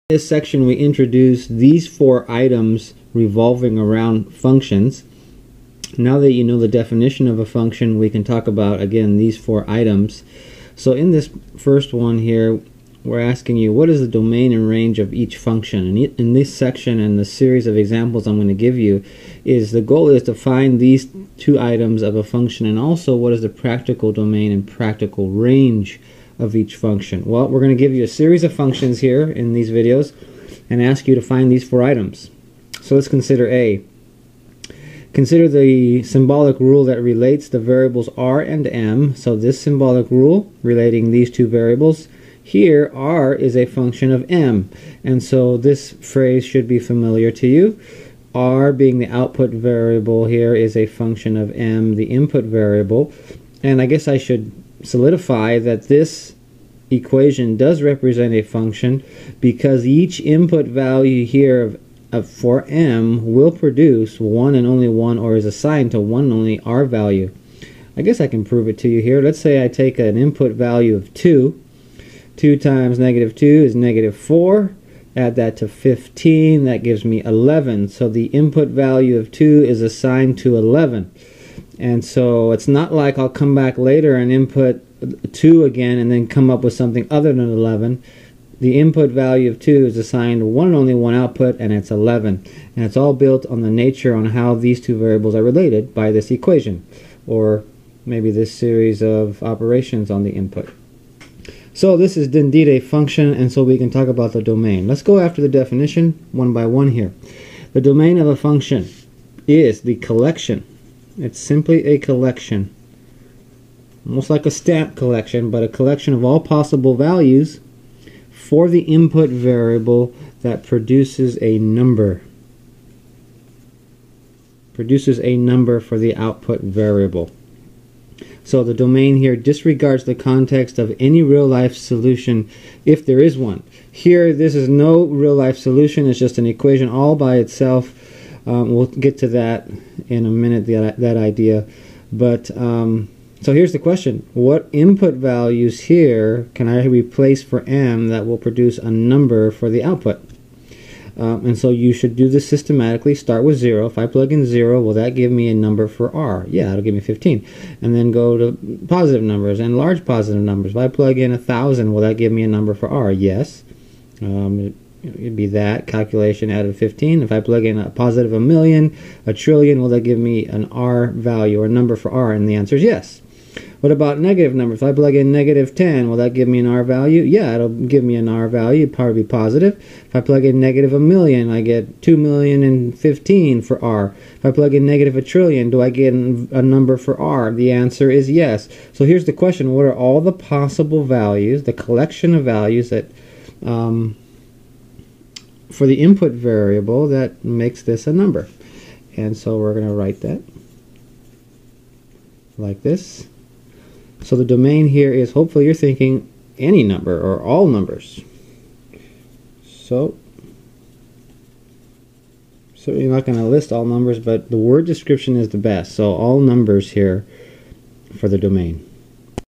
In this section we introduce these 4 items revolving around functions. Now that you know the definition of a function, we can talk about again these 4 items. So in this first one here, we're asking you what is the domain and range of each function. And in this section and the series of examples I'm going to give you, the goal is to find these 2 items of a function, and also what is the practical domain and practical range of each function. Well, we're going to give you a series of functions here in these videos and ask you to find these 4 items. So let's consider A. Consider the symbolic rule that relates the variables r and m. So this symbolic rule relating these 2 variables, here r is a function of m, and so this phrase should be familiar to you. R being the output variable here is a function of m, the input variable, and I guess I should solidify that this equation does represent a function because each input value here for m will produce one and only one, or is assigned to one and only r value. I guess I can prove it to you here. Let's say I take an input value of 2. 2 times negative 2 is negative 4. Add that to 15. That gives me 11. So the input value of 2 is assigned to 11. And so it's not like I'll come back later and input 2 again and then come up with something other than 11. The input value of 2 is assigned one and only one output, and it's 11. And it's all built on the nature on how these 2 variables are related by this equation, or maybe this series of operations on the input. So this is indeed a function, and so we can talk about the domain. Let's go after the definition one by one here. The domain of a function is the collection. It's simply a collection, almost like a stamp collection, but a collection of all possible values for the input variable that produces a number. Produces a number for the output variable. So the domain here disregards the context of any real-life solution if there is one. Here, this is no real-life solution. It's just an equation all by itself. We'll get to that in a minute, that idea. But so here's the question. What input values here can I replace for m that will produce a number for the output? And so you should do this systematically. Start with 0. If I plug in 0, will that give me a number for r? Yeah, it'll give me 15. And then go to positive numbers and large positive numbers. If I plug in 1,000, will that give me a number for r? Yes. It'd be that calculation added 15. If I plug in a positive 1,000,000, a trillion, will that give me an r value or a number for r? And the answer is yes. What about negative numbers? If I plug in negative 10, will that give me an r value? Yeah, it'll give me an r value. It'd probably be positive. If I plug in negative 1,000,000, I get 2,015,000 for r. If I plug in negative 1,000,000,000, do I get a number for r? The answer is yes. So here's the question. What are all the possible values, the collection of values that for the input variable that makes this a number? And so we're going to write that like this. So the domain here is, hopefully you're thinking any number or all numbers. So certainly not going to list all numbers, but the word description is the best. So all numbers here for the domain.